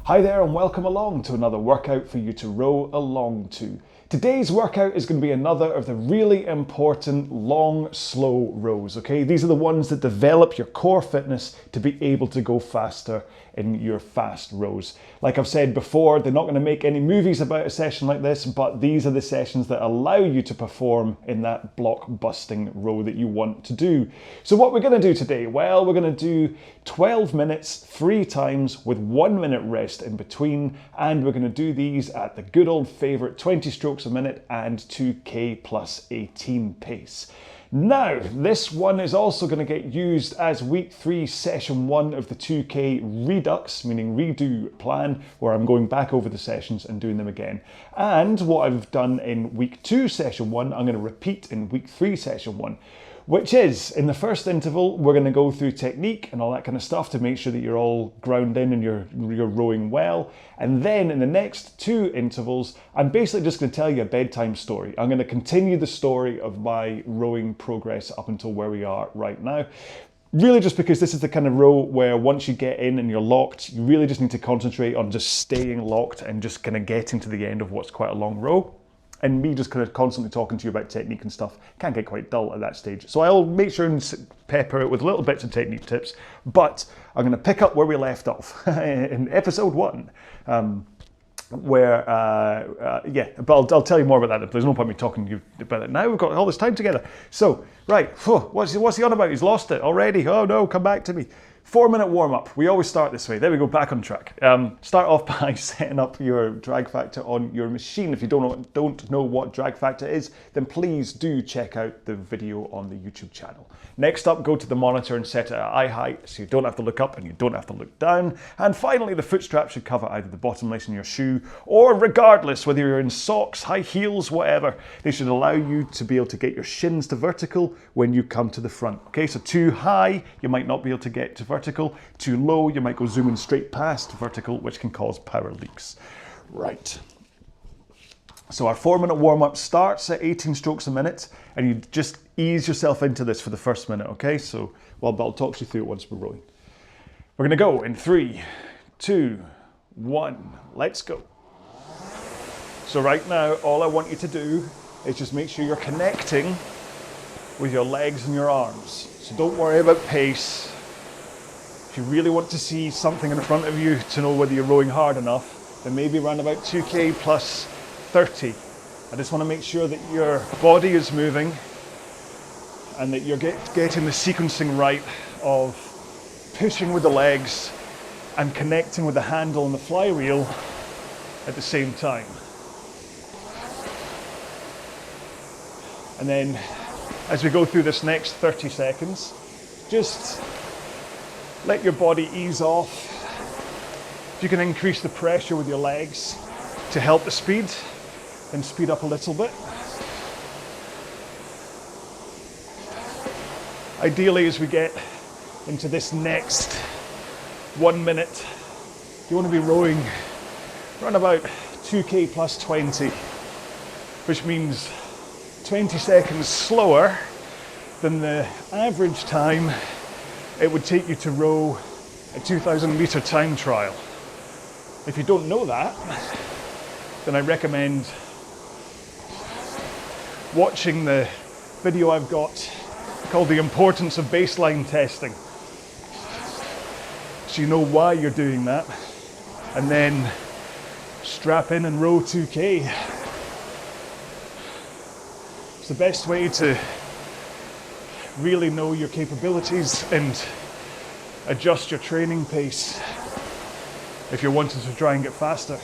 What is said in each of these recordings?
Hi there and welcome along to another workout for you to row along to. Today's workout is going to be another of the really important long, slow rows, okay? These are the ones that develop your core fitness to be able to go faster in your fast rows. Like I've said before, they're not going to make any movies about a session like this, but these are the sessions that allow you to perform in that block-busting row that you want to do. So what we're going to do today? Well, we're going to do 12 minutes, 3 times with 1 minute rest in between, and we're going to do these at the good old favourite 20 strokes a minute and 2k plus 18 pace. Now, this one is also going to get used as week 3, session 1 of the 2k Redux, meaning redo plan, where I'm going back over the sessions and doing them again. And what I've done in week 2, session 1, I'm going to repeat in week 3, session 1. Which is, in the first interval, we're going to go through technique and all that kind of stuff to make sure that you're all ground in and you're rowing well. And then in the next 2 intervals, I'm basically just going to tell you a bedtime story. I'm going to continue the story of my rowing progress up until where we are right now. Really just because this is the kind of row where once you get in and you're locked, you really just need to concentrate on just staying locked and just kind of getting to the end of what's quite a long row. And me just kind of constantly talking to you about technique and stuff can get quite dull at that stage. So I'll make sure and pepper it with little bits of technique tips, but I'm going to pick up where we left off in episode 1, but I'll tell you more about that. There's no point me talking to you about it now. We've got all this time together. So, right, what's he on about? He's lost it already. Oh no, come back to me. 4-minute warm-up. We always start this way. There we go, back on track. Start off by setting up your drag factor on your machine. If you don't know what drag factor is, then please do check out the video on the YouTube channel. Next up, go to the monitor and set it at eye height so you don't have to look up and you don't have to look down. And finally, the foot strap should cover either the bottom lace in your shoe or regardless, whether you're in socks, high heels, whatever, they should allow you to be able to get your shins to vertical when you come to the front. Okay, so too high, you might not be able to get to vertical. Too low, you might go zooming straight past vertical, which can cause power leaks. Right. So our 4-minute warm-up starts at 18 strokes a minute, and you just ease yourself into this for the first minute, okay? So, I'll talk you through it once we're rowing. We're gonna go in 3, 2, 1, let's go. So right now, all I want you to do is just make sure you're connecting with your legs and your arms. So don't worry about pace. If you really want to see something in front of you to know whether you're rowing hard enough, then maybe around about 2k plus 30. I just want to make sure that your body is moving and that you're getting the sequencing right of pushing with the legs and connecting with the handle and the flywheel at the same time. And then as we go through this next 30 seconds, just let your body ease off. If you can increase the pressure with your legs to help the speed, then speed up a little bit. Ideally, as we get into this next 1 minute, you want to be rowing around about 2k plus 20, which means 20 seconds slower than the average time it would take you to row a 2,000 meter time trial. If you don't know that, then I recommend watching the video I've got called The Importance of Baseline Testing. So you know why you're doing that, and then strap in and row 2k. It's the best way to really know your capabilities and adjust your training pace if you're wanting to try and get faster.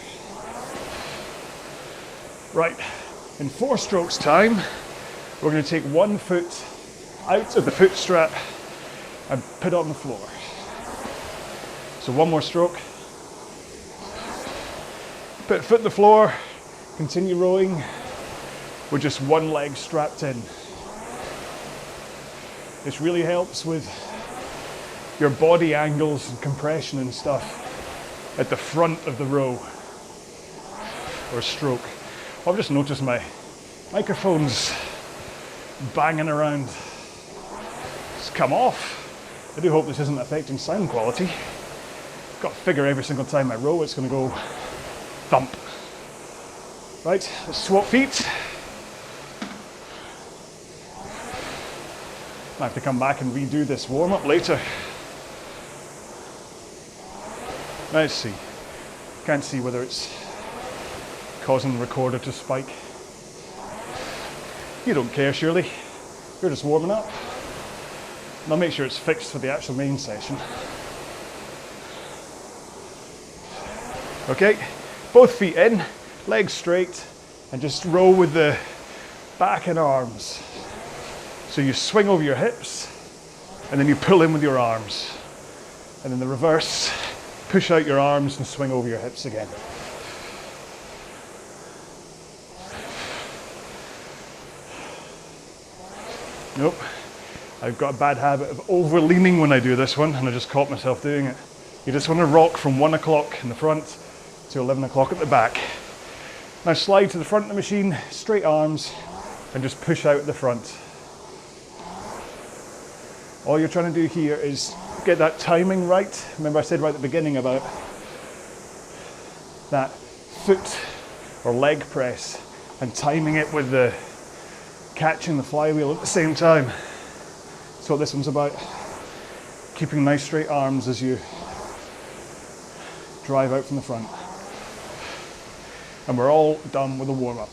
Right, in 4 strokes time, we're going to take 1 foot out of the foot strap and put it on the floor. So 1 more stroke. Put foot on the floor, continue rowing with just 1 leg strapped in. This really helps with your body angles and compression and stuff at the front of the row or stroke. I've just noticed my microphone's banging around. It's come off. I do hope this isn't affecting sound quality, got to figure every single time I row, it's going to go thump. Right, let's swap feet. I have to come back and redo this warm-up later. Let's see. Can't see whether it's causing the recorder to spike. You don't care, surely. You're just warming up. And I'll make sure it's fixed for the actual main session. Okay, both feet in, legs straight, and just row with the back and arms. So you swing over your hips, and then you pull in with your arms. And in the reverse, push out your arms and swing over your hips again. Nope, I've got a bad habit of over-leaning when I do this one, and I just caught myself doing it. You just want to rock from 1 o'clock in the front to 11 o'clock at the back. Now slide to the front of the machine, straight arms, and just push out at the front. All you're trying to do here is get that timing right. Remember I said right at the beginning about that foot or leg press and timing it with the catching the flywheel at the same time. That's what this one's about. Keeping nice straight arms as you drive out from the front. And we're all done with the warm-up.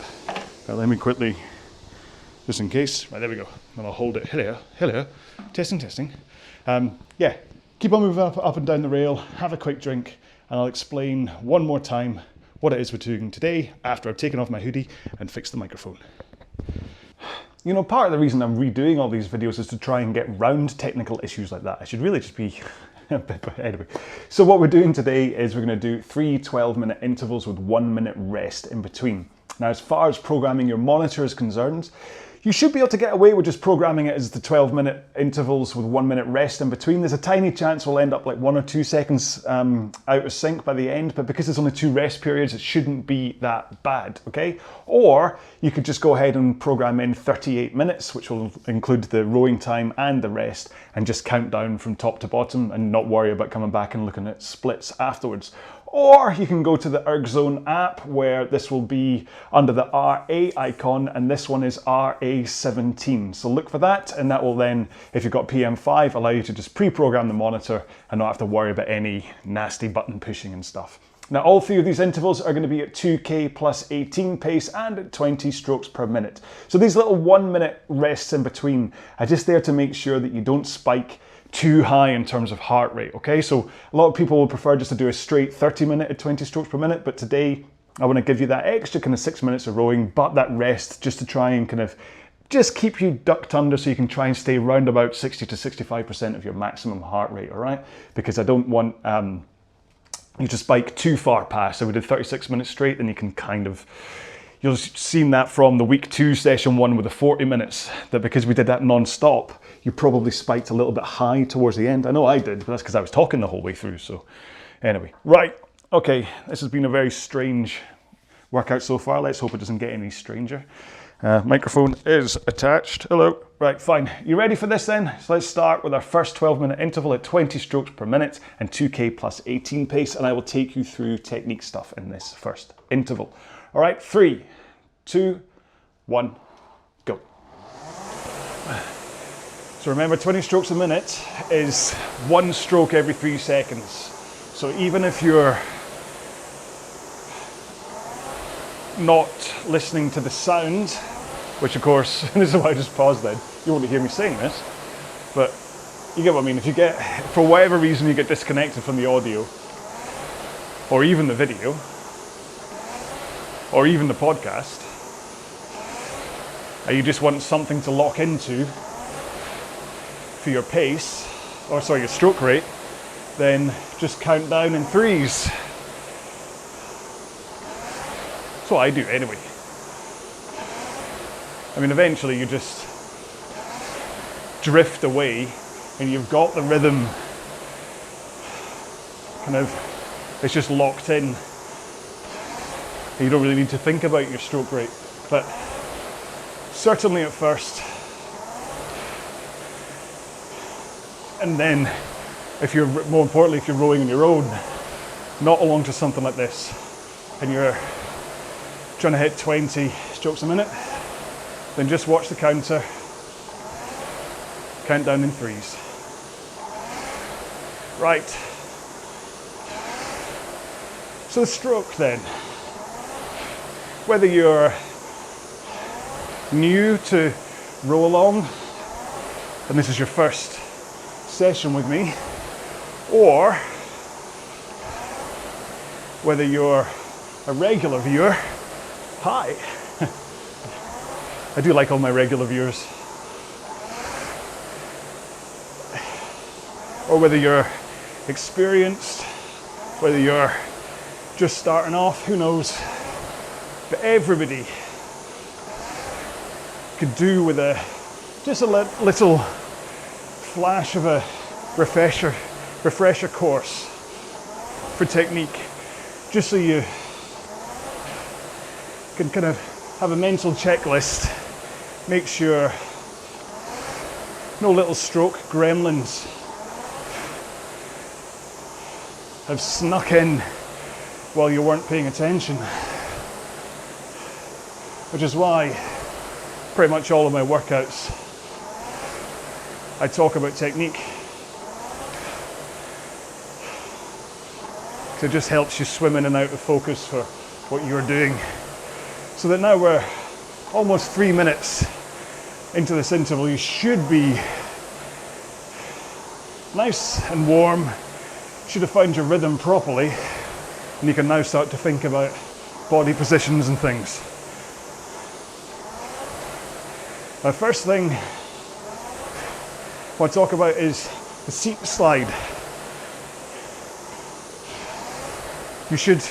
Now let me quickly, just in case, right, there we go. And I'll hold it, hello, testing. Yeah, keep on moving up and down the rail, have a quick drink, and I'll explain one more time what it is we're doing today after I've taken off my hoodie and fixed the microphone. You know, part of the reason I'm redoing all these videos is to try and get round technical issues like that. I should really just be anyway. So what we're doing today is we're going to do 3 12-minute intervals with 1 minute rest in between. Now, as far as programming your monitor is concerned, you should be able to get away with just programming it as the 12-minute intervals with 1 minute rest in between. There's a tiny chance we'll end up like 1 or 2 seconds out of sync by the end, but because there's only 2 rest periods, it shouldn't be that bad, okay? Or you could just go ahead and program in 38 minutes, which will include the rowing time and the rest, and just count down from top to bottom and not worry about coming back and looking at splits afterwards. Or you can go to the ErgZone app where this will be under the RA icon, and this one is RA17. So look for that, and that will then, if you've got PM5, allow you to just pre-program the monitor and not have to worry about any nasty button pushing and stuff. Now, all 3 of these intervals are going to be at 2K plus 18 pace and at 20 strokes per minute. So these little 1 minute rests in between are just there to make sure that you don't spike too high in terms of heart rate, okay? So a lot of people would prefer just to do a straight 30-minute at 20 strokes per minute, but today I want to give you that extra kind of 6 minutes of rowing, but that rest just to try and kind of just keep you ducked under so you can try and stay around about 60 to 65% of your maximum heart rate, all right? Because I don't want you to spike too far past. So we did 36 minutes straight, then you can kind of, you'll have seen that from the week 2 session 1 with the 40 minutes, that because we did that non-stop, you probably spiked a little bit high towards the end. I know I did, but that's because I was talking the whole way through. So anyway, right, okay, this has been a very strange workout so far. Let's hope it doesn't get any stranger. Microphone is attached. Hello. Right, fine. You ready for this then? So let's start with our first 12-minute interval at 20 strokes per minute and 2K plus 18 pace, and I will take you through technique stuff in this first interval. All right, 3, 2, 1, go. So remember, 20 strokes a minute is 1 stroke every 3 seconds. So even if you're not listening to the sound, which of course, this is why I just paused then, you won't hear me saying this, but you get what I mean. If you get, for whatever reason, you get disconnected from the audio, or even the video, or even the podcast, and you just want something to lock into for your pace, or sorry, your stroke rate, then just count down in 3s. That's what I do anyway. I mean, eventually you just drift away and you've got the rhythm kind of, it's just locked in. And you don't really need to think about your stroke rate. But certainly at first, and then if you're, more importantly, if you're rowing on your own, not along to something like this, and you're trying to hit 20 strokes a minute, then just watch the counter, count down in threes. Right. So the stroke then, whether you're new to RowAlong and this is your first session with me, or whether you're a regular viewer, hi. I do like all my regular viewers. Or whether you're experienced, whether you're just starting off, who knows. But everybody could do with just a little flash of a refresher course for technique, just so you can kind of have a mental checklist, make sure no little stroke gremlins have snuck in while you weren't paying attention, which is why pretty much all of my workouts I talk about technique. So it just helps you swim in and out of focus for what you're doing. So that now we're almost 3 minutes into this interval, you should be nice and warm, should have found your rhythm properly, and you can now start to think about body positions and things. Now, first thing I want to talk about is the seat slide. You should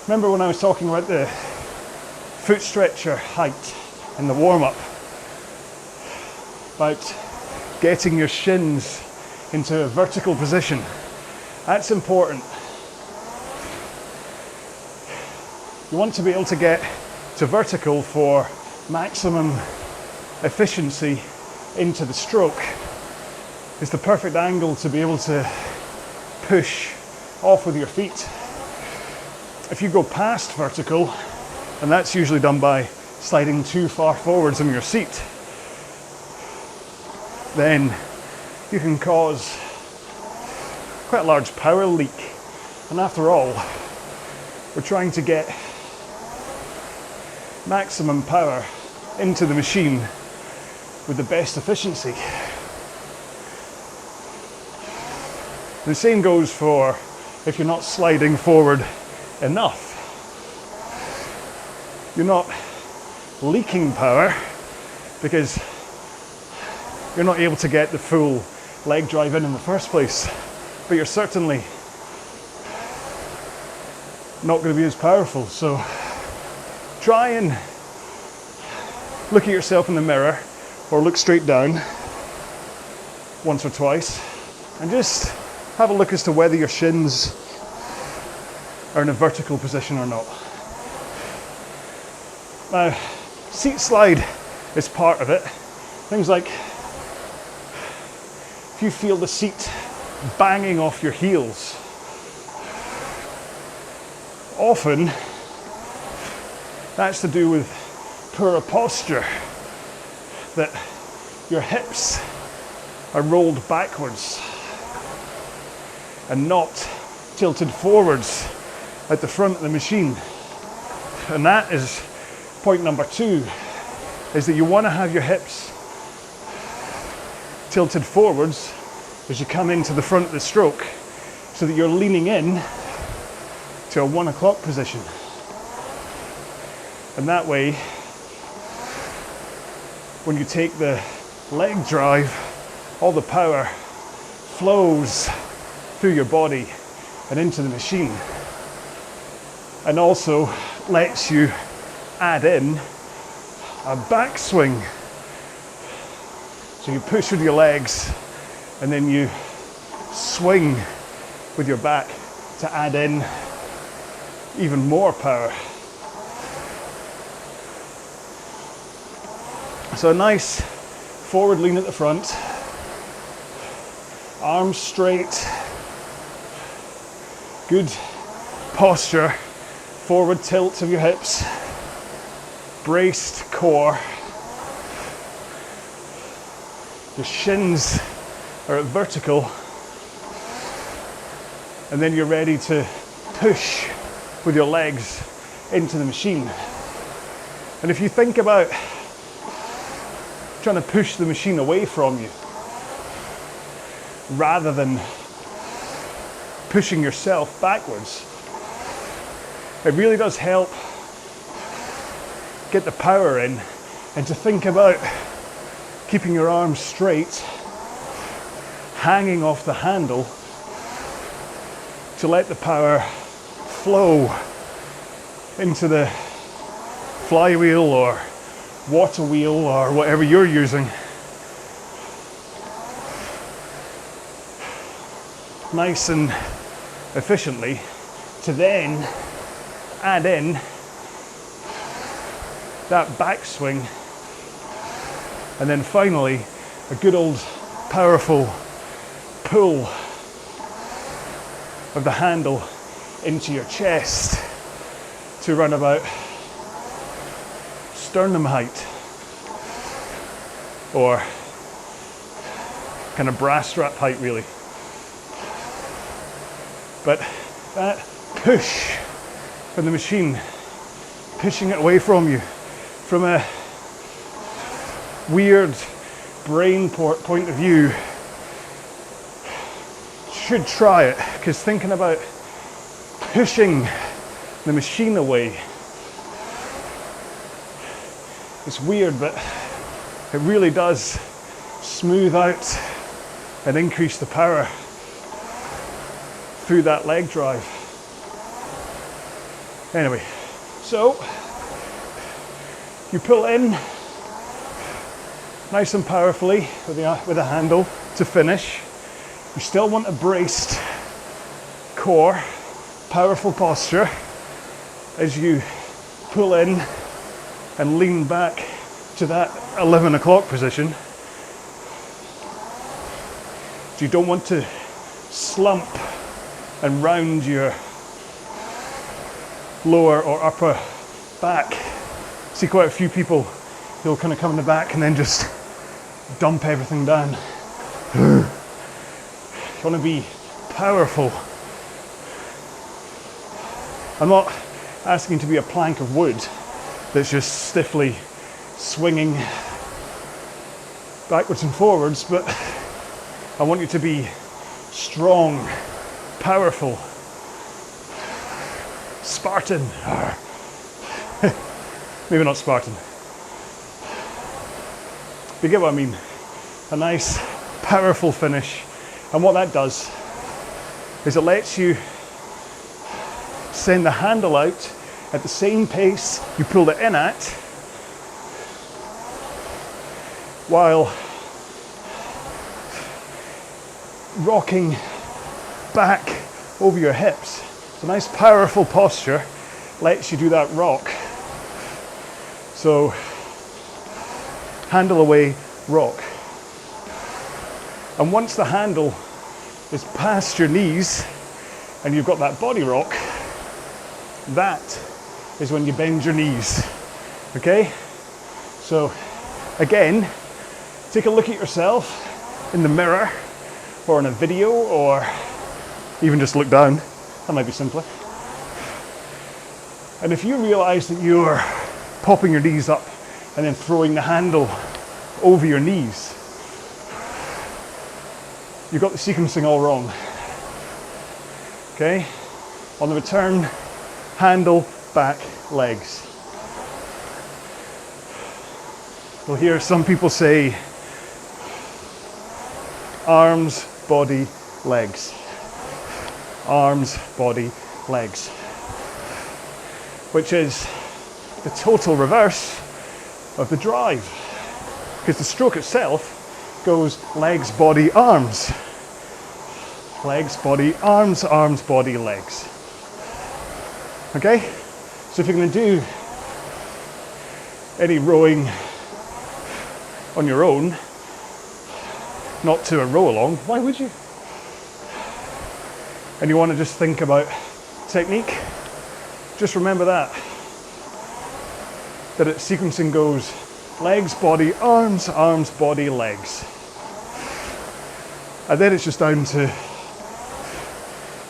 remember when I was talking about the foot stretcher height in the warm-up, about getting your shins into a vertical position. That's important. You want to be able to get to vertical for maximum efficiency into the stroke. It's the perfect angle to be able to push off with your feet. If you go past vertical, and that's usually done by sliding too far forwards on your seat, then you can cause quite a large power leak. And after all, we're trying to get maximum power into the machine with the best efficiency. The same goes for if you're not sliding forward enough. You're not leaking power because you're not able to get the full leg drive in the first place, but you're certainly not going to be as powerful. So try and look at yourself in the mirror or look straight down once or twice and just have a look as to whether your shins are in a vertical position or not. Now, seat slide is part of it. Things like if you feel the seat banging off your heels, often that's to do with poor posture, that your hips are rolled backwards and not tilted forwards at the front of the machine. And that is point number 2, is that you want to have your hips tilted forwards as you come into the front of the stroke, so that you're leaning in to a 1 o'clock position. And that way, when you take the leg drive, all the power flows through your body and into the machine, and also lets you add in a backswing. So you push with your legs and then you swing with your back to add in even more power. So a nice forward lean at the front, arms straight, good posture, forward tilt of your hips, braced core. Your shins are at vertical, and then you're ready to push with your legs into the machine. And if you think about trying to push the machine away from you, rather than pushing yourself backwards, it really does help get the power in, and to think about keeping your arms straight, hanging off the handle to let the power flow into the flywheel or water wheel or whatever you're using. Nice and efficiently, to then add in that backswing, and then finally a good old powerful pull of the handle into your chest to run about sternum height, or kind of brass strap height really. But that push from the machine, pushing it away from you, from a weird brain point of view, should try it, because thinking about pushing the machine away, it's weird, but it really does smooth out and increase the power through that leg drive. Anyway, so you pull in nice and powerfully with a handle to finish. You still want a braced core, powerful posture as you pull in and lean back to that 11 o'clock position. So you don't want to slump and round your lower or upper back. See quite a few people who'll kind of come in the back and then just dump everything down. You want to be powerful. I'm not asking to be a plank of wood that's just stiffly swinging backwards and forwards, but I want you to be strong, powerful, Spartan. Maybe not Spartan. You get what I mean? A nice, powerful finish. And what that does is it lets you send the handle out at the same pace you pulled it in at, while rocking back over your hips. It's a nice powerful posture, lets you do that rock. So handle away, rock. And once the handle is past your knees and you've got that body rock, that is when you bend your knees. Okay? So again, take a look at yourself in the mirror or in a video, or even just look down. That might be simpler. And if you realize that you're popping your knees up and then throwing the handle over your knees, you've got the sequencing all wrong. Okay? On the return, handle, back, legs. You'll hear some people say arms, body, legs. Arms, body, legs. Which is the total reverse of the drive. Because the stroke itself goes legs, body, arms. Legs, body, arms, arms, body, legs. Okay? So if you're going to do any rowing on your own, not to a row along, why would you? And you want to just think about technique, just remember that its sequencing goes legs, body, arms, arms, body, legs. And then it's just down to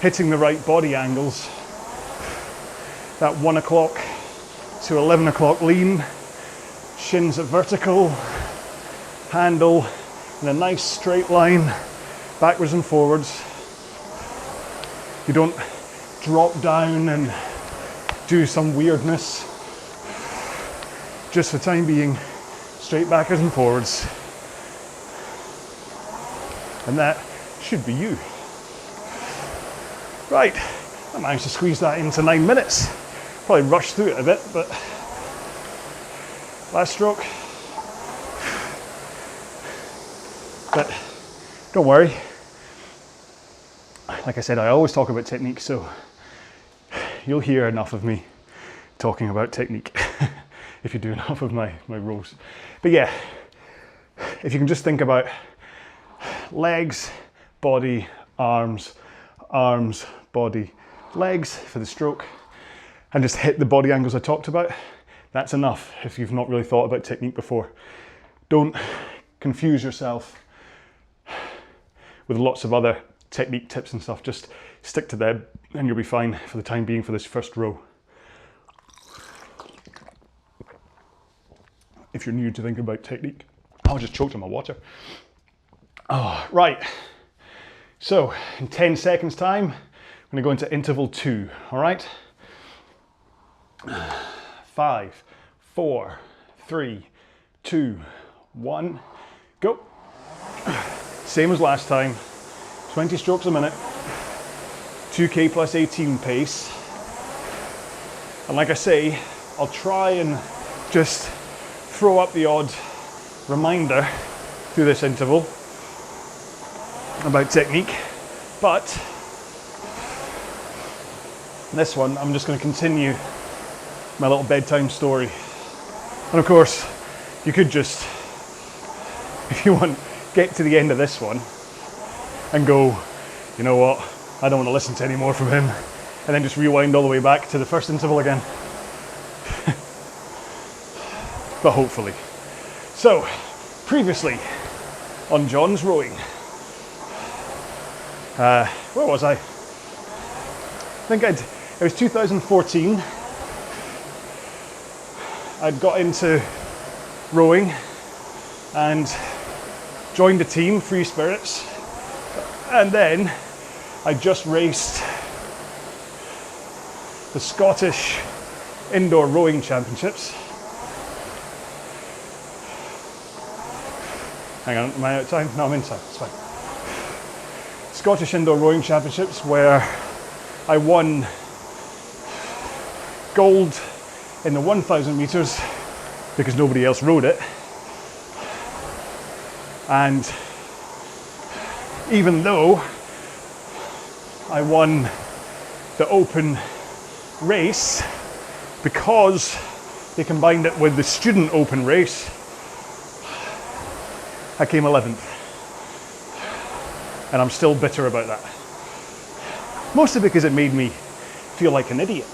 hitting the right body angles. That 1 o'clock to 11 o'clock lean, shins at vertical, handle in a nice straight line, backwards and forwards. You don't drop down and do some weirdness. Just for the time being, straight backwards and forwards. And that should be you. Right, I managed to squeeze that into 9 minutes. Probably rushed through it a bit, but last stroke. But don't worry. Like I said, I always talk about technique, so you'll hear enough of me talking about technique if you do enough of my rows. But yeah, if you can just think about legs, body, arms, arms, body, legs for the stroke, and just hit the body angles I talked about, that's enough if you've not really thought about technique before. Don't confuse yourself with lots of other technique tips and stuff. Just stick to them and you'll be fine for the time being for this first row. If you're new to thinking about technique. I just choked on my water. Oh, right. So in 10 seconds time, I'm going to go into interval 2, all right? 5, 4, 3, 2, 1, go. Same as last time, 20 strokes a minute, 2K plus 18 pace. And like I say, I'll try and just throw up the odd reminder through this interval about technique, but this one I'm just going to continue my little bedtime story. And of course you could just, if you want, get to the end of this one and go, you know what, I don't want to listen to any more from him, and then just rewind all the way back to the first interval again. But hopefully. So previously on John's rowing, where was I? I think it was 2014. I'd got into rowing and joined a team, Free Spirits, and then I just raced the Scottish Indoor Rowing Championships. Hang on, am I out of time? No, I'm in time, it's fine. Scottish Indoor Rowing Championships, where I won gold in the 1,000 meters because nobody else rowed it. And even though I won the open race, because they combined it with the student open race, I came 11th. And I'm still bitter about that. Mostly because it made me feel like an idiot.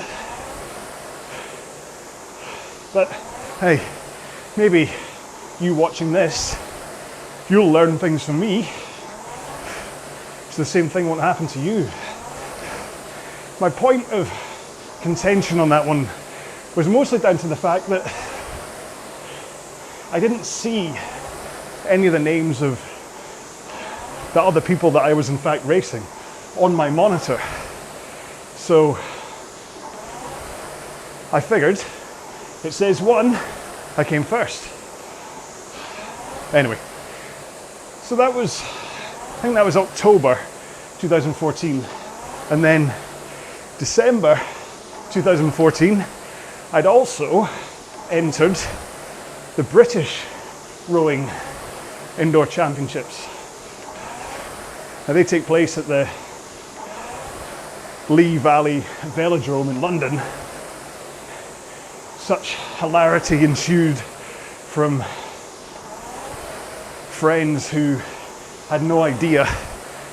But hey, maybe you watching this, you'll learn things from me, so the same thing won't happen to you. My point of contention on that one was mostly down to the fact that I didn't see any of the names of the other people that I was in fact racing on my monitor. So I figured, it says 1, I came first. Anyway, so that was, I think that was October 2014. And then December 2014, I'd also entered the British Rowing Indoor Championships. Now they take place at the Lee Valley Velodrome in London. Such hilarity ensued from friends who had no idea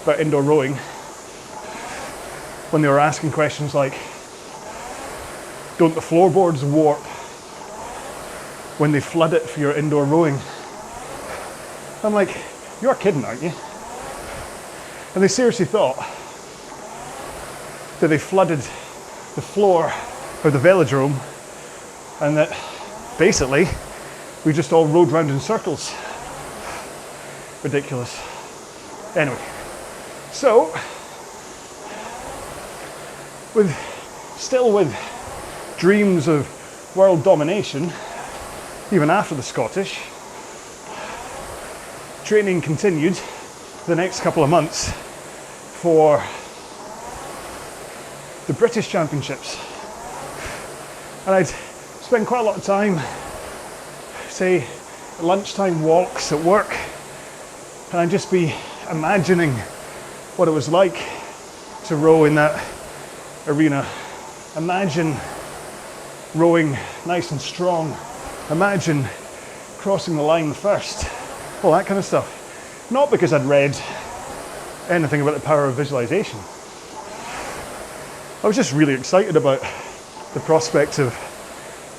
about indoor rowing. when they were asking questions like, don't the floorboards warp when they flood it for your indoor rowing? I'm like, you're kidding, aren't you? And they seriously thought that they flooded the floor of the velodrome and that basically we just all rode round in circles. Ridiculous. Anyway, so still with dreams of world domination, even after the Scottish, training continued the next couple of months for the British Championships. And I'd spend quite a lot of time, say, lunchtime walks at work, and I'd just be imagining what it was like to row in that arena. Imagine rowing nice and strong. Imagine crossing the line first. All that kind of stuff. Not because I'd read anything about the power of visualization. I was just really excited about the prospect of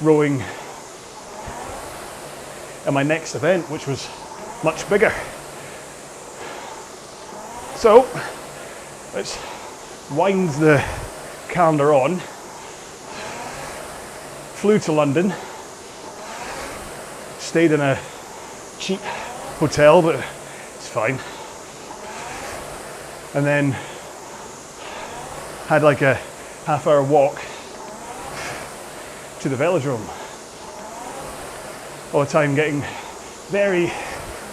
rowing at my next event, which was much bigger. So let's wind the calendar on. Flew to London, stayed in a cheap hotel, but it's fine. And then had like a half-hour walk to the velodrome. All the time getting very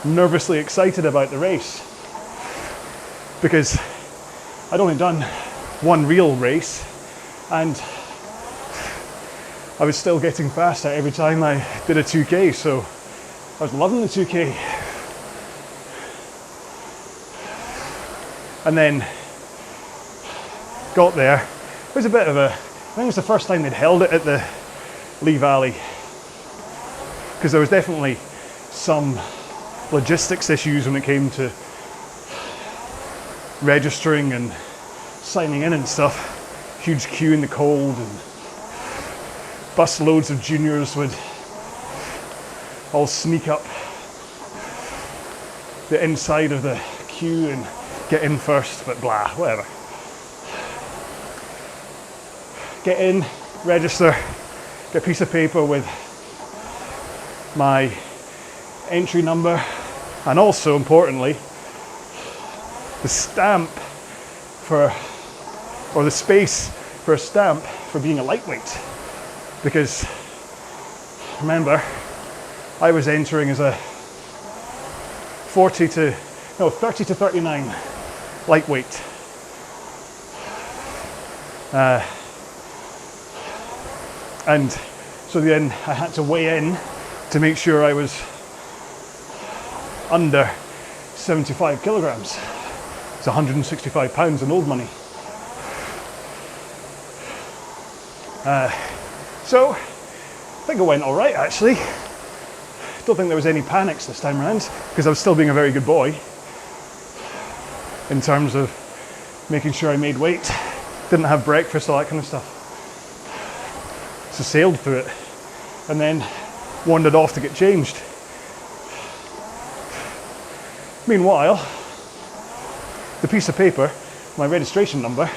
nervously excited about the race, because I'd only done one real race and I was still getting faster every time I did a 2K, so I was loving the 2K. And then got there. It was a bit of a, I think it was the first time they'd held it at the Lee Valley, because there was definitely some logistics issues when it came to registering and signing in and stuff. Huge queue in the cold, and bus loads of juniors would all sneak up the inside of the queue and get in first, but blah, whatever. Get in, register, get a piece of paper with my entry number, and also importantly, the stamp for, or the space for a stamp for being a lightweight. Because remember, I was entering as a 30 to 39 lightweight. And so then I had to weigh in to make sure I was under 75 kilograms. It's 165 pounds in old money. So I think it went all right, actually. Don't think there was any panics this time around, because I was still being a very good boy in terms of making sure I made weight, didn't have breakfast, all that kind of stuff. So sailed through it and then wandered off to get changed. Meanwhile, the piece of paper, my registration number,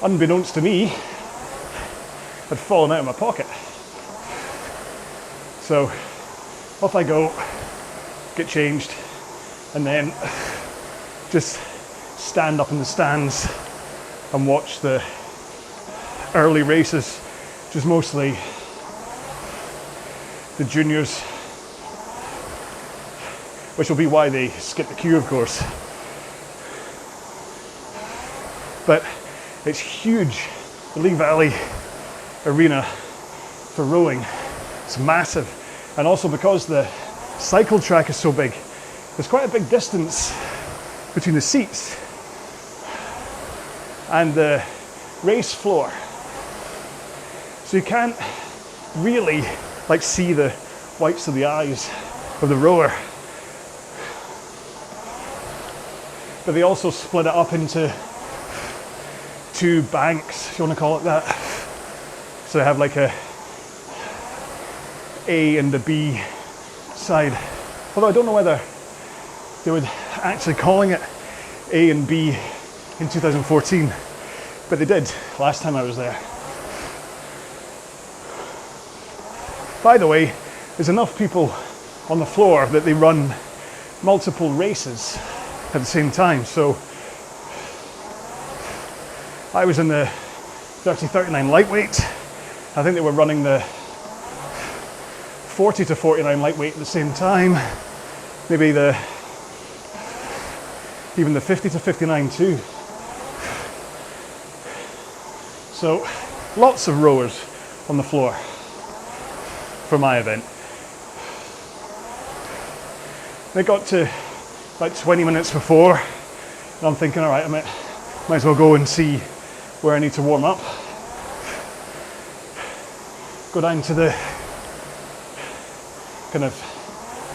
unbeknownst to me, had fallen out of my pocket. So off I go, get changed, and then just stand up in the stands and watch the early races, which is mostly the juniors, which will be why they skip the queue, of course. But it's huge, the Lee Valley arena for rowing. It's massive, and also because the cycle track is so big, there's quite a big distance between the seats and the race floor. So you can't really like see the whites of the eyes of the rower. But they also split it up into two banks, if you want to call it that. So they have like a A and a B side. Although I don't know whether they were actually calling it A and B in 2014, but they did last time I was there. By the way, there's enough people on the floor that they run multiple races at the same time. So I was in the 30-39 lightweight. I think they were running the 40 to 49 lightweight at the same time. Maybe even the 50 to 59 too. So lots of rowers on the floor for my event. They got to about 20 minutes before, and I'm thinking, all right, I might as well go and see where I need to warm up. Go down to the kind of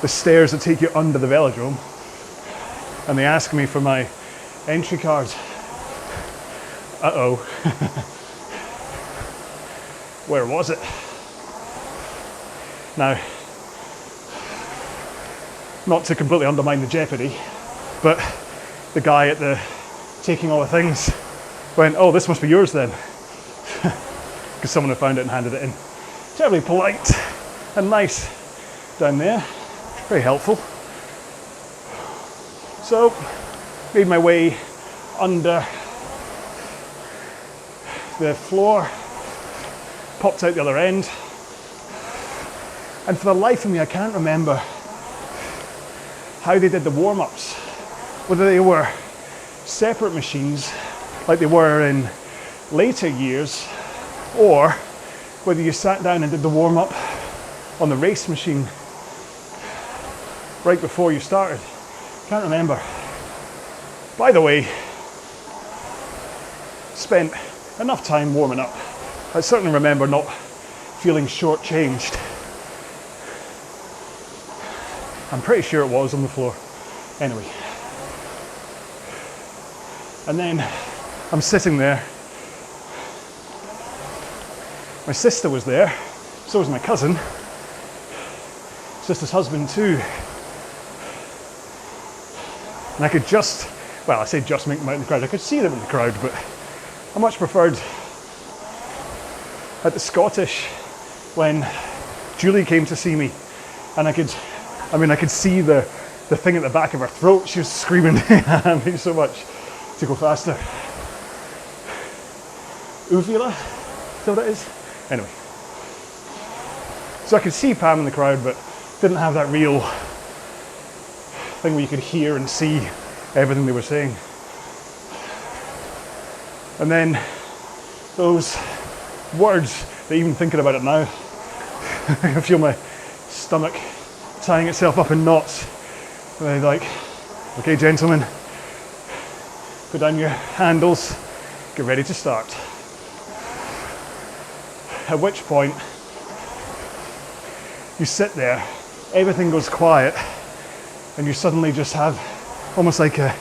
the stairs that take you under the velodrome, and they ask me for my entry card. Uh-oh. Where was it? Now, not to completely undermine the jeopardy, but the guy at the taking all the things went, oh, this must be yours then. Because someone had found it and handed it in. Terribly polite and nice down there. Very helpful. So, made my way under the floor, popped out the other end, and for the life of me I can't remember how they did the warm-ups, whether they were separate machines like they were in later years, or whether you sat down and did the warm-up on the race machine right before you started. Can't remember. By the way, spent enough time warming up. I certainly remember not feeling shortchanged. I'm pretty sure it was on the floor. Anyway. And then I'm sitting there. My sister was there, so was my cousin. Sister's husband too. And I could just, well, I say just make them out in the crowd. I could see them in the crowd, but I much preferred at the Scottish when Julie came to see me, and I could see the thing at the back of her throat. She was screaming at me so much to go faster. Uvula, is that what it is? Anyway. So I could see Pam in the crowd, but didn't have that real thing where you could hear and see everything they were saying. And then those words, that even thinking about it now, I can feel my stomach tying itself up in knots. And they're like, okay gentlemen, put down your handles, get ready to start. At which point, you sit there, everything goes quiet, and you suddenly just have almost like a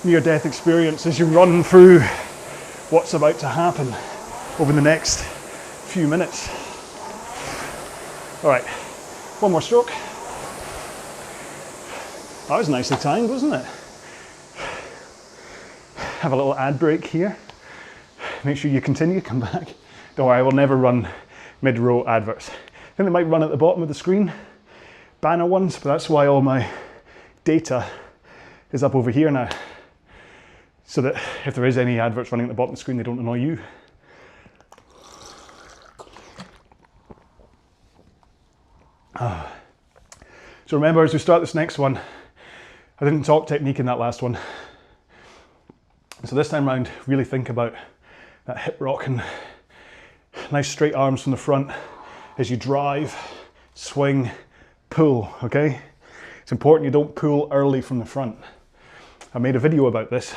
near-death experience as you run through what's about to happen over the next few minutes. All right, one more stroke. That was nicely timed, wasn't it? Have a little ad break here. Make sure you continue, come back. Don't worry, I will never run mid-row adverts. I think they might run at the bottom of the screen, banner ones, but that's why all my data is up over here now. So that if there is any adverts running at the bottom of the screen, they don't annoy you. So remember, as we start this next one, I didn't talk technique in that last one. So this time round, really think about that hip rock and nice straight arms from the front as you drive, swing, pull, okay? It's important you don't pull early from the front. I made a video about this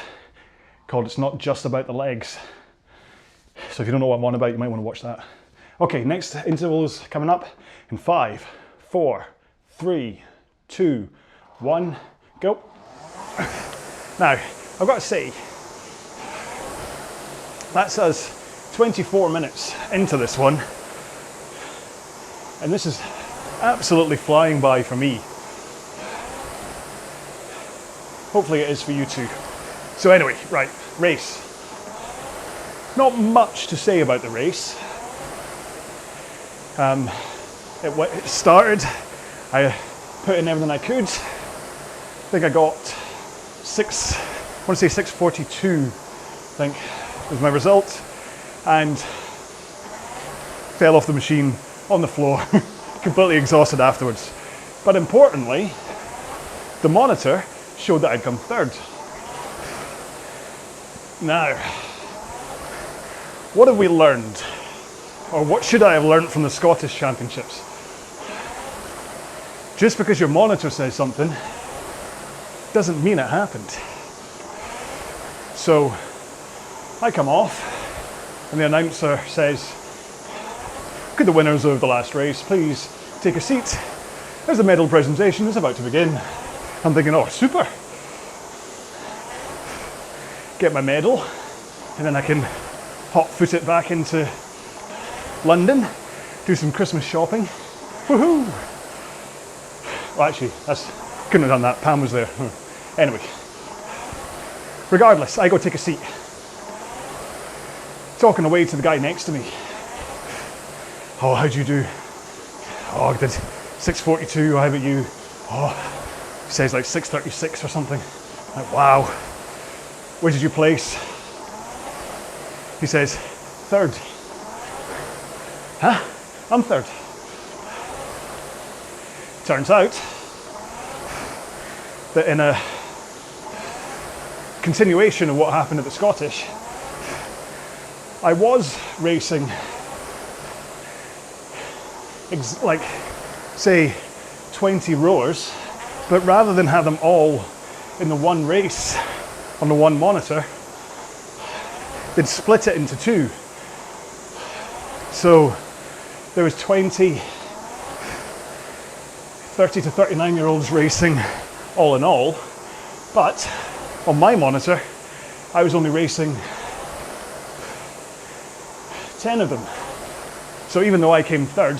called It's Not Just About the Legs. So if you don't know what I'm on about, you might want to watch that. Okay, next intervals coming up in 5, 4, 3, 2, 1, go. Now, I've got to say, That's us 24 minutes into this one. And this is absolutely flying by for me. Hopefully it is for you too. So anyway, right, race. Not much to say about the race. It started, I put in everything I could. I think I got 6:42, I think was my result, and fell off the machine on the floor, completely exhausted afterwards. But importantly, the monitor showed that I'd come third. Now, what have we learned? Or what should I have learned from the Scottish Championships? Just because your monitor says something doesn't mean it happened. So I come off and the announcer says, "Could the winners of the last race please take a seat? There's a medal presentation, it's about to begin." I'm thinking, oh, super. Get my medal and then I can hot foot it back into London, do some Christmas shopping. Woohoo! Well, actually, couldn't have done that. Pam was there. Anyway, regardless, I go take a seat. Talking away to the guy next to me. "Oh, how'd you do?" "Oh, I did 6:42. How about you?" "Oh," he says like 6:36 or something. Like, wow. "Where did you place?" He says, "Third." "Huh? I'm third." Turns out that in a continuation of what happened at the Scottish, I was racing like, say, 20 rowers, but rather than have them all in the one race on the one monitor, they'd split it into two. So there was 20 30 to 39-year-olds racing all in all, but on my monitor, I was only racing 10 of them. So even though I came third,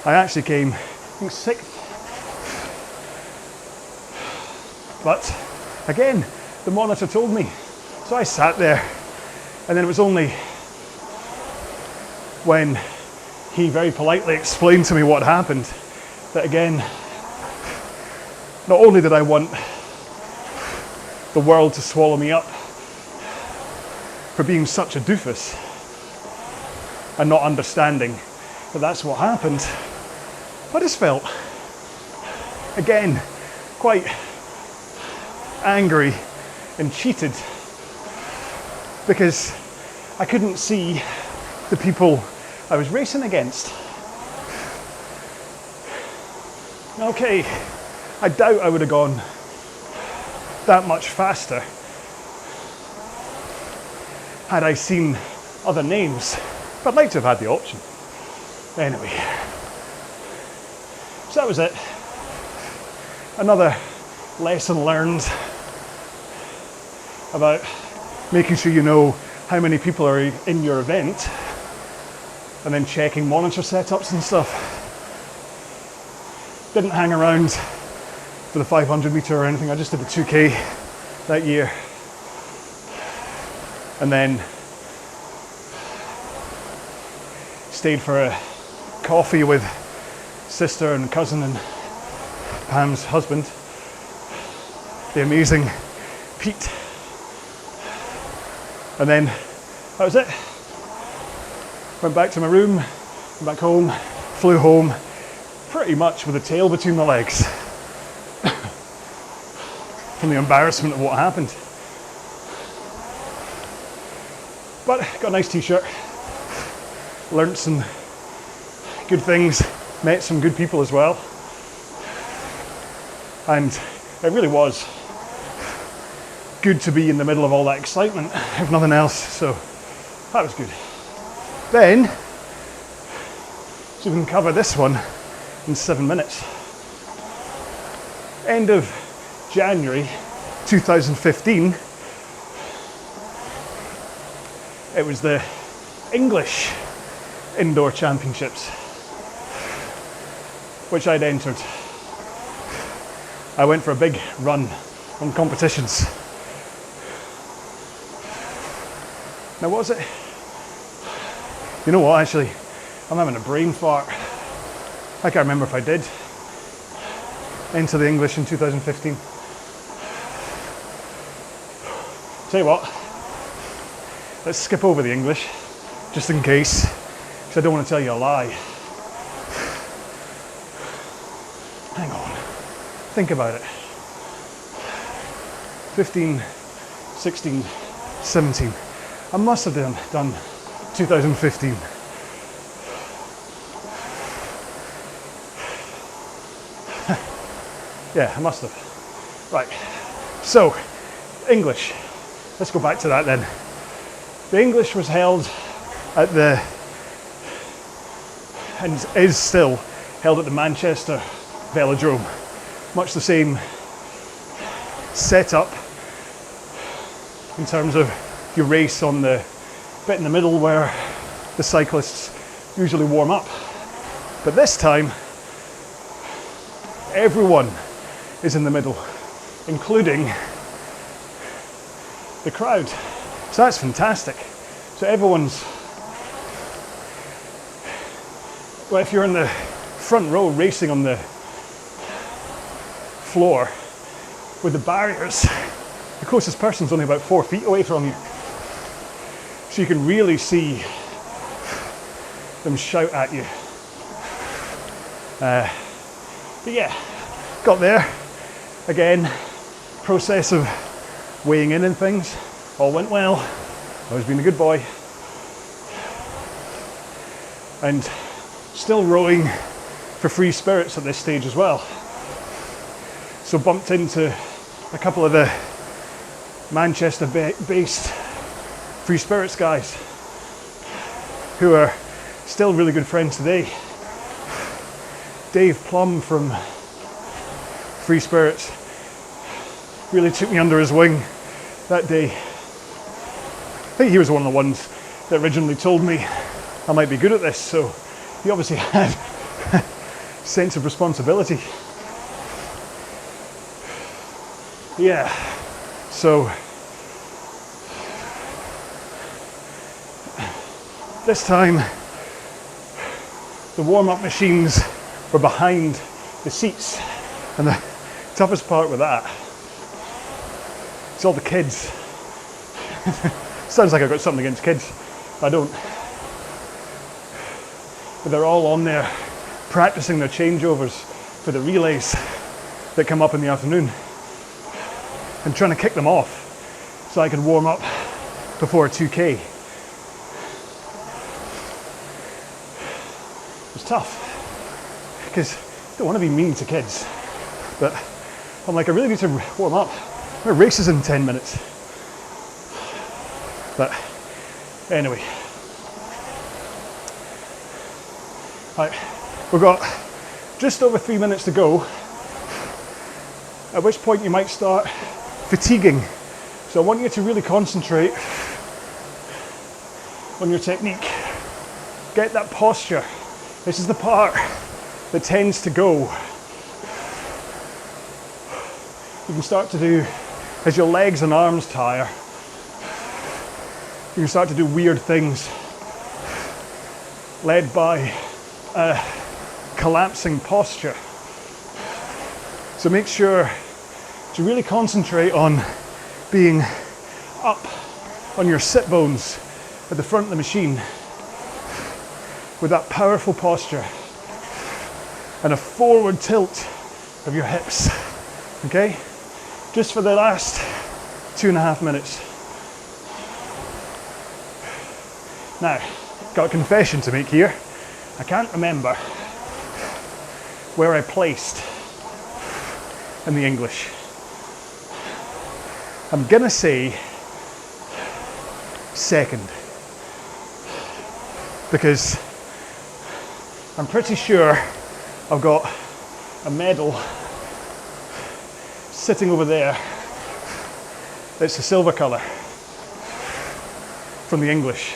I actually came, I think, sixth. But again, the monitor told me. So I sat there, and then it was only when he very politely explained to me what happened that, again, not only did I want the world to swallow me up for being such a doofus and not understanding that that's what happened, I just felt, again, quite angry and cheated because I couldn't see the people I was racing against. Okay, I doubt I would have gone that much faster had I seen other names, but I'd like to have had the option. Anyway, so that was it. Another lesson learned about making sure you know how many people are in your event and then checking monitor setups and stuff. Didn't hang around for the 500 meter or anything. I just did the 2K that year. And then stayed for a coffee with sister and cousin and Pam's husband, the amazing Pete. And then that was it. Went back to my room, went back home, flew home, pretty much with a tail between my legs from the embarrassment of what happened. But got a nice t-shirt, learnt some good things, met some good people as well, and it really was good to be in the middle of all that excitement, if nothing else, so that was good. Then, so we can cover this one in 7 minutes. End of January 2015, It was the English Indoor Championships, which I'd entered. I went for a big run on competitions. Now what was it? You know what, actually, I'm having a brain fart. I can't remember if I did enter the English in 2015. Tell you what, let's skip over the English, just in case, because I don't want to tell you a lie. Hang on, think about it. 15, 16, 17. I must have done 2015. Yeah, I must have. Right, so, English. Let's go back to that then. The English was held at the, and is still held at the Manchester Velodrome. Much the same setup in terms of you race on the bit in the middle where the cyclists usually warm up. But this time, everyone is in the middle, including the crowd. So that's fantastic. So everyone's, well, if you're in the front row racing on the floor with the barriers, the closest person's only about 4 feet away from you. So you can really see them shout at you. But yeah, got there. Again, process of weighing in and things. All went well. I was being a good boy. And still rowing for free spirits at this stage as well. So bumped into a couple of the Manchester-based free spirits guys who are still really good friends today. Dave Plum from Free Spirits really took me under his wing that day. I think he was one of the ones that originally told me I might be good at this, so he obviously had a sense of responsibility. Yeah, so this time the warm-up machines were behind the seats, and the toughest part with that is all the kids. Sounds like I've got something against kids. I don't. But they're all on there practicing their changeovers for the relays that come up in the afternoon, and trying to kick them off so I can warm up before a 2K. It was tough because I don't want to be mean to kids, but I'm like, I really need to warm up. My race is in 10 minutes. But anyway, right, we've got just over 3 minutes to go, at which point you might start fatiguing. So I want you to really concentrate on your technique. Get that posture. This is the part that tends to go. You can start to do, as your legs and arms tire, you can start to do weird things led by a collapsing posture. So make sure to really concentrate on being up on your sit bones at the front of the machine with that powerful posture and a forward tilt of your hips. Okay? Just for the last 2.5 minutes. Now, got a confession to make here. I can't remember where I placed in the English. I'm gonna say second, because I'm pretty sure I've got a medal sitting over there. It's a silver colour. from the English.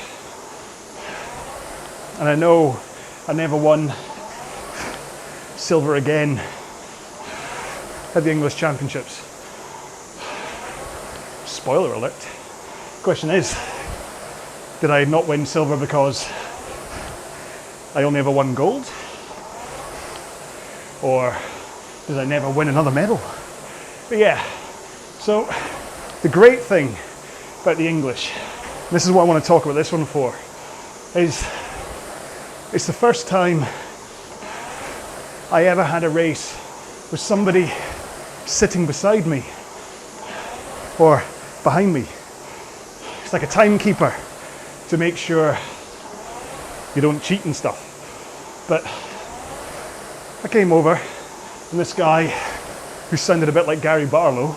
And I know I never won silver again at the English Championships. Spoiler alert. Question is, did I not win silver because I only ever won gold? Or did I never win another medal? But yeah, so the great thing about the English, this is what I want to talk about this one for, is it's the first time I ever had a race with somebody sitting beside me or behind me. It's like a timekeeper to make sure you don't cheat and stuff. But I came over and this guy, who sounded a bit like Gary Barlow,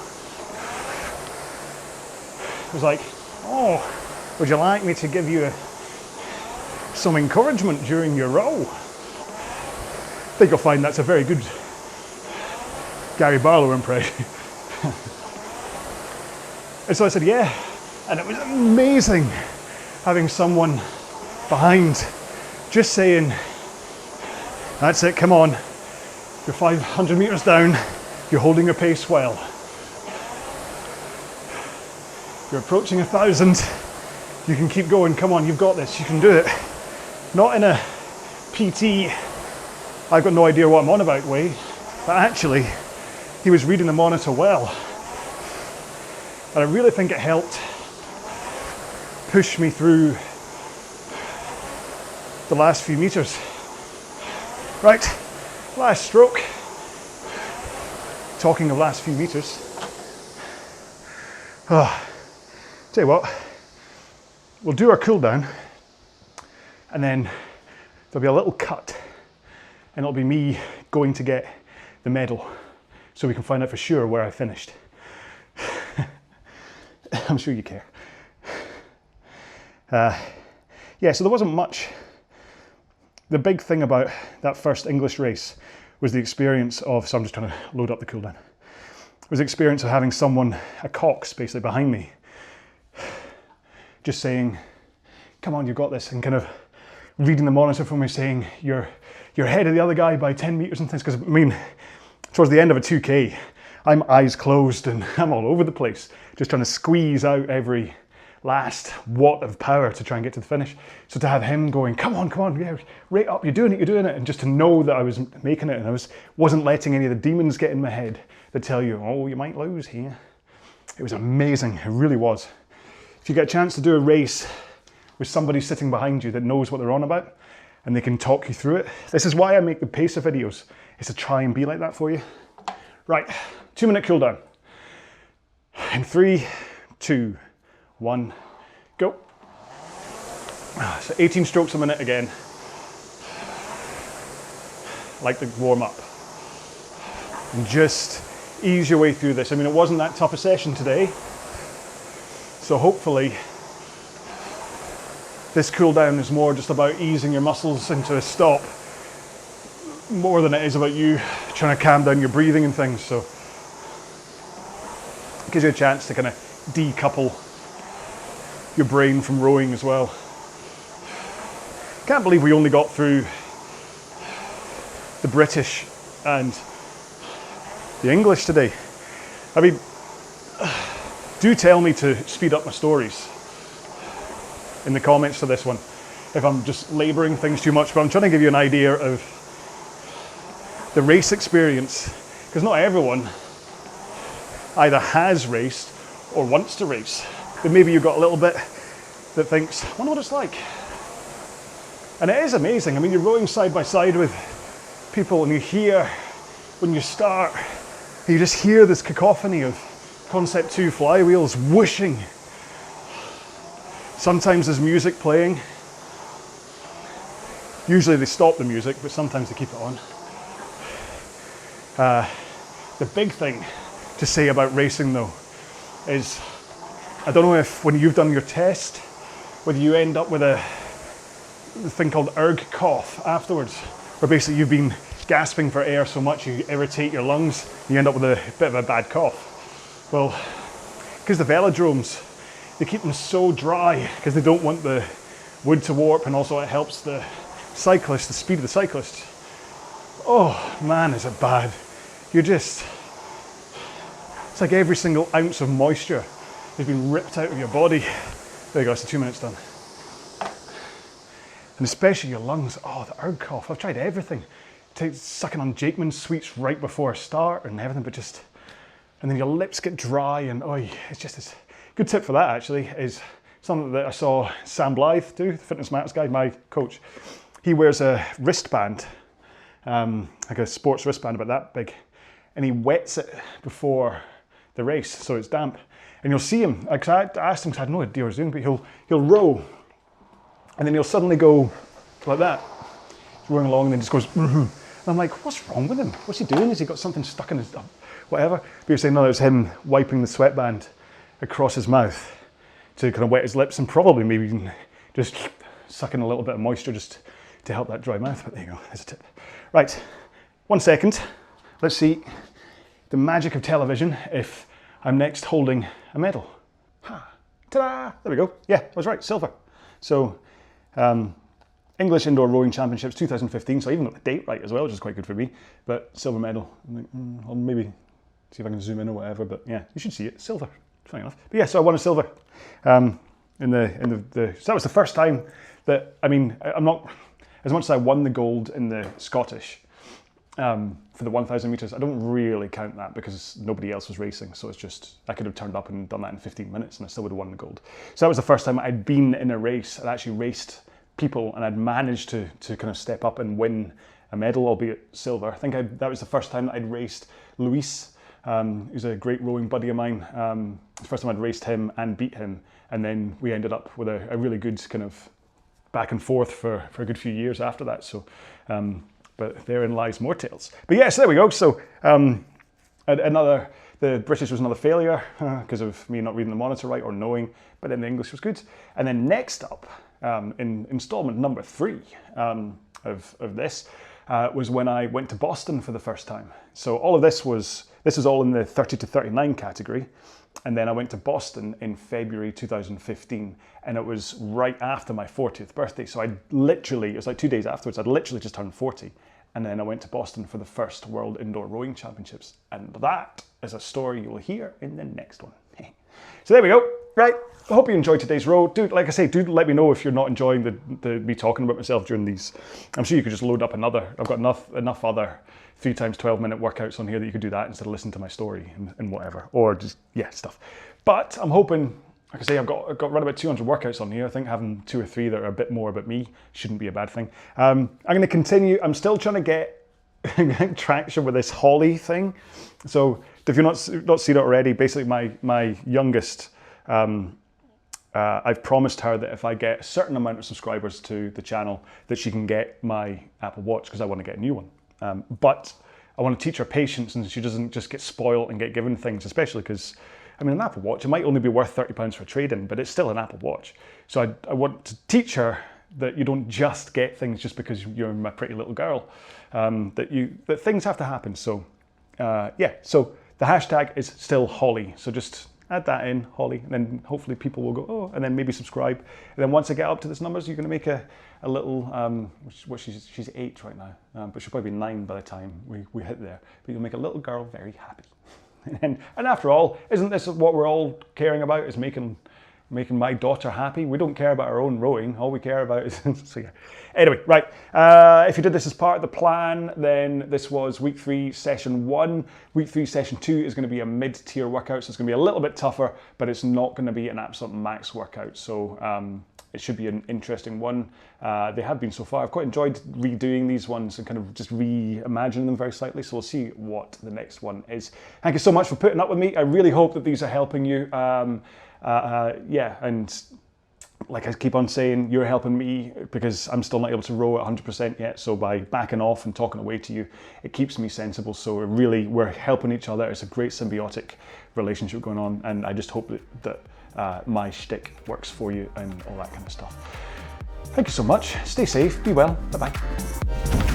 was like, "Oh, would you like me to give you some encouragement during your row?" I think you'll find that's a very good Gary Barlow impression. And so I said, yeah, and it was amazing having someone behind just saying, "That's it, come on, you're 500 meters down, you're holding your pace well. You're approaching 1,000, you can keep going, come on, you've got this, you can do it." Not in a PT, I've got no idea what I'm on about way, but actually, he was reading the monitor well. And I really think it helped push me through the last few meters. Right, last stroke. Talking of last few meters. Tell you what, we'll do our cool down and then there'll be a little cut and it'll be me going to get the medal so we can find out for sure where I finished. I'm sure you care. Yeah, so there wasn't much. The big thing about that first English race was the experience of, so I'm just trying to load up the cooldown, was the experience of having someone, a cox basically behind me, just saying, "Come on, you've got this," and kind of reading the monitor for me saying, you're ahead of the other guy by 10 meters and things, because I mean, towards the end of a 2K, I'm eyes closed and I'm all over the place, just trying to squeeze out every last watt of power to try and get to the finish. So to have him going, come on, yeah, right up, you're doing it, and just to know that I was making it and I wasn't letting any of the demons get in my head that tell you, oh, you might lose here. It was amazing, it really was. If you get a chance to do a race with somebody sitting behind you that knows what they're on about and they can talk you through it, this is why I make the pacer videos, is to try and be like that for you. Right, 2-minute cooldown. In 3, 2, 1, go. So 18 strokes a minute again. Like the warm up. And just ease your way through this. I mean, it wasn't that tough a session today. So hopefully this cool down is more just about easing your muscles into a stop, more than it is about you trying to calm down your breathing and things. So it gives you a chance to kind of decouple your brain from rowing as well. Can't believe we only got through the British and the English today. I mean, do tell me to speed up my stories in the comments to this one if I'm just labouring things too much, but I'm trying to give you an idea of the race experience, because not everyone either has raced or wants to race. But maybe you've got a little bit that thinks, I wonder what it's like. And it is amazing. I mean, you're rowing side by side with people and you hear, when you start, you just hear this cacophony of Concept 2 flywheels whooshing. Sometimes there's music playing. Usually they stop the music, but sometimes they keep it on. The big thing to say about racing though is, I don't know if when you've done your test, whether you end up with a thing called erg cough afterwards, where basically you've been gasping for air so much you irritate your lungs, you end up with a bit of a bad cough. Well, because the velodromes they keep them so dry because they don't want the wood to warp, and also it helps the cyclist, the speed of the cyclist. Oh man, is it bad. It's like every single ounce of moisture has been ripped out of your body. There you go, it's 2 minutes done. And especially your lungs, oh, the erg cough. I've tried everything. Sucking on Jakeman's sweets right before I start and everything, but just, and then your lips get dry and it's just this. Good tip for that actually is something that I saw Sam Blythe do, the Fitness Matters guy, my coach. He wears a wristband, like a sports wristband about that big, and he wets it before the race so it's damp. And you'll see him, because I asked him, because I had no idea what he was doing, but he'll row, and then he'll suddenly go like that. He's rowing along and then just goes, mm-hmm. And I'm like, what's wrong with him? What's he doing? Has he got something stuck in his, whatever? But you're saying, no, it was him wiping the sweatband across his mouth to kind of wet his lips, and probably maybe even just sucking a little bit of moisture just to help that dry mouth. But there you go, there's a tip. Right, 1 second. Let's see the magic of television if I'm next holding a medal. Ha, ta-da, there we go. Yeah, I was right, silver. So, English Indoor Rowing Championships 2015, so I even got the date right as well, which is quite good for me, but silver medal. I'll maybe see if I can zoom in or whatever, but yeah, you should see it, silver, funny enough. But yeah, so I won a silver. So that was the first time that, I mean, I'm not, as much as I won the gold in the Scottish, for the 1,000 meters, I don't really count that because nobody else was racing. So it's just, I could have turned up and done that in 15 minutes and I still would have won the gold. So that was the first time I'd been in a race. I'd actually raced people and I'd managed to kind of step up and win a medal, albeit silver. I think that was the first time that I'd raced Luis, who's a great rowing buddy of mine. The first time I'd raced him and beat him. And then we ended up with a really good kind of back and forth for a good few years after that. So, but therein lies more tales. But yes, there we go. So the British was another failure because of me not reading the monitor right or knowing, but then the English was good. And then next up, in installment number 3 of this, was when I went to Boston for the first time. So all of this is all in the 30 to 39 category. And then I went to Boston in February 2015, and it was right after my 40th birthday. So it was like 2 days afterwards, I'd literally just turned 40. And then I went to Boston for the first World Indoor Rowing Championships. And that is a story you will hear in the next one. So there we go. Right, I hope you enjoyed today's row. Like I say, do let me know if you're not enjoying me talking about myself during these. I'm sure you could just load up another. I've got enough other 3 times 12-minute workouts on here that you could do that instead of listening to my story and whatever, or just, yeah, stuff. But I'm hoping, like I say, I've got around about 200 workouts on here. I think having 2 or 3 that are a bit more about me shouldn't be a bad thing. I'm going to continue. I'm still trying to get traction with this Holly thing. So if you're not seen it already, basically my youngest, I've promised her that if I get a certain amount of subscribers to the channel, that she can get my Apple Watch because I want to get a new one. But I want to teach her patience and she doesn't just get spoiled and get given things, especially because, I mean, an Apple Watch, it might only be worth £30 for trade-in, but it's still an Apple Watch. So I want to teach her that you don't just get things just because you're my pretty little girl, that things have to happen. So yeah, so the hashtag is still Holly. So just add that in, Holly, and then hopefully people will go, oh, and then maybe subscribe. And then once I get up to this numbers, you're going to make a little, she's 8 right now, but she'll probably be 9 by the time we hit there. But you'll make a little girl very happy. And after all, isn't this what we're all caring about, is making my daughter happy? We don't care about our own rowing. All we care about is, so yeah. Anyway, right. If you did this as part of the plan, then this was week 3, session 1. Week 3, session 2 is going to be a mid-tier workout. So it's going to be a little bit tougher, but it's not going to be an absolute max workout. So it should be an interesting one. They have been so far. I've quite enjoyed redoing these ones and kind of just reimagining them very slightly. So we'll see what the next one is. Thank you so much for putting up with me. I really hope that these are helping you. Yeah, and like I keep on saying, you're helping me because I'm still not able to row at 100% yet. So by backing off and talking away to you, it keeps me sensible. So we're helping each other. It's a great symbiotic relationship going on. And I just hope that my shtick works for you and all that kind of stuff. Thank you so much. Stay safe. Be well. Bye-bye.